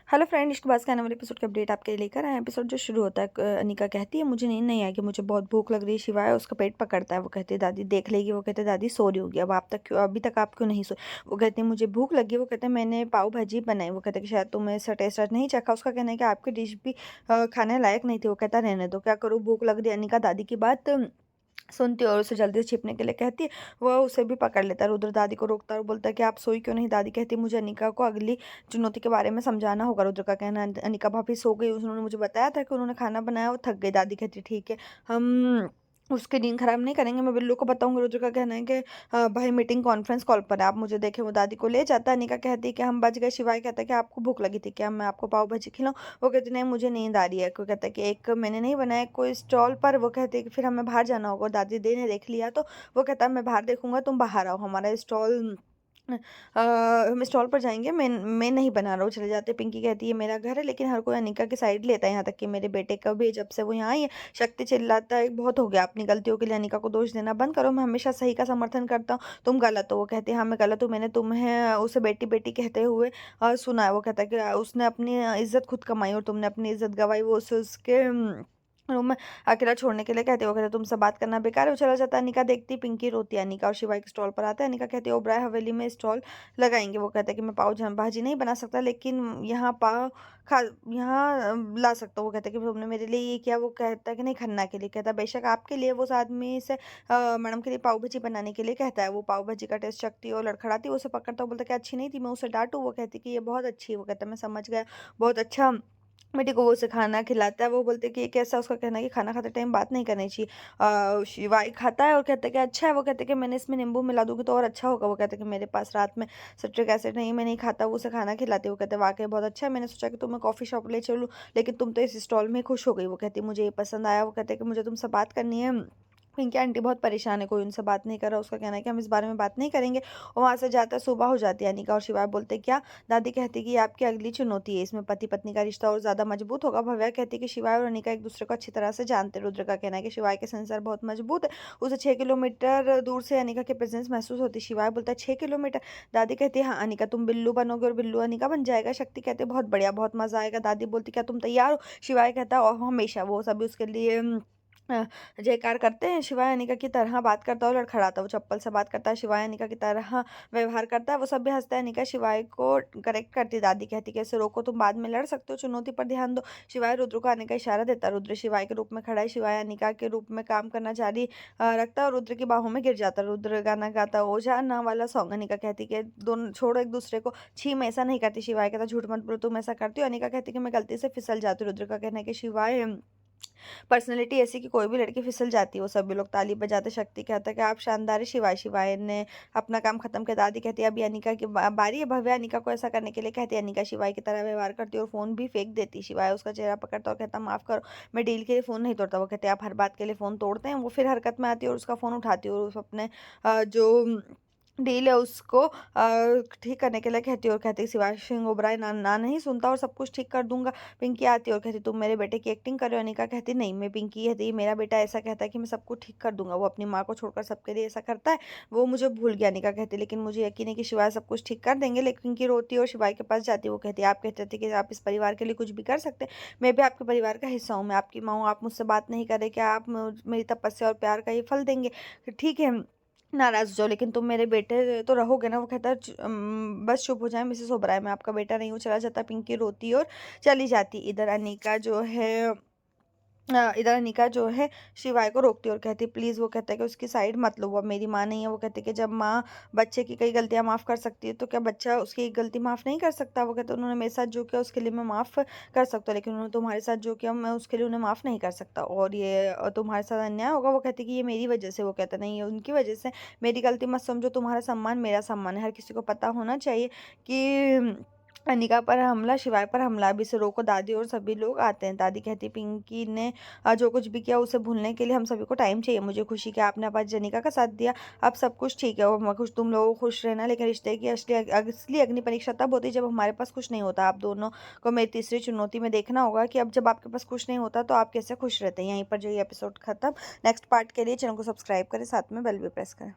Hello friend, इसके बाद के आने वाले एपिसोड की अपडेट आपके लिए लेकर आए हैं। एपिसोड जो शुरू होता है, अनिका कहती है मुझे नींद नहीं आएगी, मुझे बहुत भूख लग रही है। शिवाय उसका पेट पकड़ता है। वो कहती है दादी देख लेगी। वो कहते हैं दादी सो रही होगी, अब आप तक क्यों, अभी तक आप क्यों नहीं सोए। वो कहती है मुझे भूख लगी है। वो कहते हैं मैंने पाव भाजी बनाई। वो कहते हैं कि शायद तुमने इसका टेस्ट नहीं चखा। उसका कहना है कि आपकी डिश भी खाने लायक नहीं थी। वो कहता है रहने दो, क्या करूँ, भूख लग रही है। अनिका दादी की बात सुनती है और उसे जल्दी से छिपने के लिए कहती है। वह उसे भी पकड़ लेता है। रुद्र दादी को रोकता है और बोलता है कि आप सोई क्यों नहीं। दादी कहती है मुझे अनिका को अगली चुनौती के बारे में समझाना होगा। रुद्र का कहना है अनिका भाभी सो गई, उन्होंने मुझे बताया था कि उन्होंने खाना बनाया, वो थक गई। दादी कहती है ठीक है, हम उसकी नींद खराब नहीं करेंगे, मैं बिल्लू को बताऊंगा। रुद्र का कहना है कि भाई मीटिंग कॉन्फ्रेंस कॉल पर है, आप मुझे देखें। वो दादी को ले जाता है। अनिका कहती है कि हम बच गए। शिवाय कहता है कि आपको भूख लगी थी क्या, मैं आपको पाव भाजी खिलाऊं। वो कहती नहीं मुझे नींद आ रही है। कोई कहता है कि एक मैंने नहीं बनाया कोई स्टॉल पर। वो कहते हैं कि फिर हमें बाहर जाना होगा। दादी ने देख लिया तो वो कहता है मैं बाहर देखूंगा, तुम बाहर आओ, हमारा स्टॉल हम स्टॉल पर जाएंगे, मैं नहीं बना रहा हूँ, चले जाते। पिंकी कहती है मेरा घर है, लेकिन हर कोई अनिका की साइड लेता है, यहाँ तक कि मेरे बेटे का भी। जब से वो यहाँ आई है शक्ति चिल्लाता है बहुत हो गया, अपनी गलतियों के लिए अनिका को दोष देना बंद करो, मैं हमेशा सही का समर्थन करता हूँ, तुम गलत हो। वो कहती है हाँ मैं गलत हूँ, मैंने तुम्हें उसे बेटी बेटी कहते हुए सुना है। वो कहता है कि उसने अपनी इज्जत खुद कमाई और तुमने अपनी इज्जत गंवाई। वो उसे उसके रूम में अकेला छोड़ने के लिए कहते हो। कहते तुमसे बात करना बेकार है। वो चला जाता है। अनिका देखती पिंकी रोती है। अनिका और शिवा एक स्टॉल पर आता है। अनिका कहती है ओबराय हवेली में स्टॉल लगाएंगे। वो कहता है कि मैं पाव भाजी नहीं बना सकता, लेकिन यहाँ पाव खा यहाँ ला सकता हूँ। वो कहता है कि तुमने मेरे लिए ये किया। वो कहता है कि नहीं खन्ना के लिए। कहता है बेशक आपके लिए। वो उस आदमी से मैडम के लिए पाव भाजी बनाने के लिए कहता है। वो पाव भाजी का टेस्ट चखती है और लड़खड़ाती है। उसे पकड़ता है, बोलता है कि अच्छी नहीं थी, मैं उसे डांटू। वो कहती है कि ये बहुत अच्छी है। वो कहता है मैं समझ गया, बहुत अच्छा। बेटी को वो उसे खाना खिलाता है। वो बोलते हैं कि ये कैसा। उसका कहना है कि खाना खाते टाइम बात नहीं करनी चाहिए। शिवाई खाता है और कहता है कि अच्छा है। वो कहते हैं कि मैंने इसमें नींबू मिला दूंगी तो और अच्छा होगा। वो कहते हैं कि मेरे पास रात में सिट्रिक एसिड नहीं, मैं नहीं खाता। वो उसे खाना खिलाते। वो कहते हैं वाकई बहुत अच्छा है, मैंने सोचा कि तुम्हें कॉफी शॉप ले चलूँ, लेकिन तुम तो इस स्टॉल में खुश हो गई। वो कहती है मुझे ये पसंद आया। वो कहते हैं कि मुझे तुमसे बात करनी है। पिंकी आंटी बहुत परेशान है, कोई उनसे बात नहीं कर रहा। उसका कहना है कि हम इस बारे में बात नहीं करेंगे। और वहां से जाता है। सुबह हो जाती है। अनिका और शिवाय बोलते क्या। दादी कहती कि ये आपकी अगली चुनौती है, इसमें पति पत्नी का रिश्ता और ज्यादा मजबूत होगा। भव्या कहती है कि शिवाय और अनिका एक दूसरे को अच्छी तरह से जानते हैं। रुद्र का कहना है कि शिवाय के सेंसर बहुत मजबूत है, उसे 6 किलोमीटर दूर से अनिका की प्रेजेंस महसूस होती है। शिवाय बोलता है 6 किलोमीटर। दादी कहती है हाँ अनिका तुम बिल्लू बनोगे और बिल्लू अनिका बन जाएगा। शक्ति कहते बहुत बढ़िया, बहुत मजा आएगा। दादी बोलती क्या तुम तैयार हो। शिवाय कहता है "और हमेशा। वो सभी उसके लिए जयकार करते हैं। शिवाय अनिका की तरह बात करता है और लड़खड़ाता है। वो चप्पल से बात करता है, शिवाय अनिका की तरह व्यवहार करता है। वो सब भी हंसता है। अनिका शिवाय को करेक्ट करती है। दादी कहती है इसे रोको, तुम बाद में लड़ सकते हो, चुनौती पर ध्यान दो। शिवाय रुद्र को आने का इशारा देता है। रुद्र शिवाय के रूप में खड़ा है। शिवाय अनिका के रूप में काम करना जारी रखता है और रुद्र की बाहों में गिर जाता है। रुद्र गाना गाता है ओझा ना वाला सॉन्ग। अनिका कहती है कि दोनों छोड़ो एक दूसरे को, छी मैं ऐसा नहीं करती। शिवाय कहता झूठ मत बोलो, तुम ऐसा करती हो। अनिका कहती है कि मैं गलती से फिसल जाती हूँ। रुद्र का कहना है कि शिवाय पर्सनैलिटी ऐसी कि कोई भी लड़की फिसल जाती है। वो सभी लोग ताली बजाते। शक्ति कहता है कि आप शानदार है। शिवाय शिवाय ने अपना काम खत्म किया। दादी कहती है अभी अनिका की बारी है। भव्या अनिका को ऐसा करने के लिए कहती है। अनिका शिवाय की तरह व्यवहार करती है और फोन भी फेंक देती। शिवाय उसका चेहरा पकड़ता और कहता माफ करो, मैं डील के लिए फोन नहीं तोड़ता। वो कहते हैं आप हर बात के लिए फोन तोड़ते हैं। वो फिर हरकत में आती है और उसका फोन उठाती है और उस अपने जो डील है उसको ठीक करने के लिए कहती है और कहती है शिवांश सिंह ओबराय ना नहीं सुनता और सब कुछ ठीक कर दूंगा। पिंकी आती है और कहती तुम मेरे बेटे की एक्टिंग कर रहे हो। अनिका कहती नहीं, मैं पिंकी कहती मेरा बेटा ऐसा कहता है कि मैं सब कुछ ठीक कर दूंगा, वो अपनी माँ को छोड़कर सबके लिए ऐसा करता है, वो मुझे भूल गया। अनिका कहती लेकिन मुझे यकीन है कि शिवाय सब कुछ ठीक कर देंगे। लेकिन पिंकी रोती है और शिवाय के पास जाती है। वो कहती है आप कहते थे कि आप इस परिवार के लिए कुछ भी कर सकते हैं, मैं भी आपके परिवार का हिस्सा हूँ, मैं आपकी माँ हूँ, आप मुझसे बात नहीं करें, क्या आप मेरी तपस्या और प्यार का ये फल देंगे। ठीक है नाराज हो जाओ, लेकिन तुम मेरे बेटे तो रहोगे ना। वो कहता है बस चुप हो जाए मिसेस ओबराय, मैं आपका बेटा नहीं हूँ। चला जाता। पिंकी रोती और चली जाती। इधर अनिका जो है शिवाय को रोकती और कहती प्लीज। वो कहता है कि उसकी साइड मत लो, वो अब मेरी माँ नहीं है। वो कहते हैं कि जब माँ बच्चे की कई गलतियां माफ कर सकती है तो क्या बच्चा उसकी एक गलती माफ नहीं कर सकता। वो कहते हैं उन्होंने मेरे साथ जो किया उसके लिए मैं माफ कर सकता हूँ, लेकिन उन्होंने तुम्हारे साथ जो किया मैं उसके लिए उन्हें माफ नहीं कर सकता, और ये तुम्हारे साथ अन्याय होगा। वो कहती कि ये मेरी वजह से। वो कहता नहीं ये उनकी वजह से, मेरी गलती मत समझो, तुम्हारा सम्मान मेरा सम्मान है। हर किसी को पता होना चाहिए कि अनिका पर हमला शिवाय पर हमला। अभी से रोको। दादी और सभी लोग आते हैं। दादी कहती पिंकी ने जो कुछ भी किया उसे भूलने के लिए हम सभी को टाइम चाहिए। मुझे खुशी कि आपने अपनी जनिका का साथ दिया, अब सब कुछ ठीक है और मैं खुश, तुम लोगों को खुश रहना, लेकिन रिश्ते की असली अग्नि परीक्षा तब होती है जब हमारे पास कुछ नहीं होता। आप दोनों को मेरी तीसरी चुनौती में देखना होगा कि अब जब आपके पास कुछ नहीं होता तो आप कैसे खुश रहते हैं। यहीं पर जो ये एपिसोड खत्म। नेक्स्ट पार्ट के लिए चैनल को सब्सक्राइब करें, साथ में बेल भी प्रेस करें।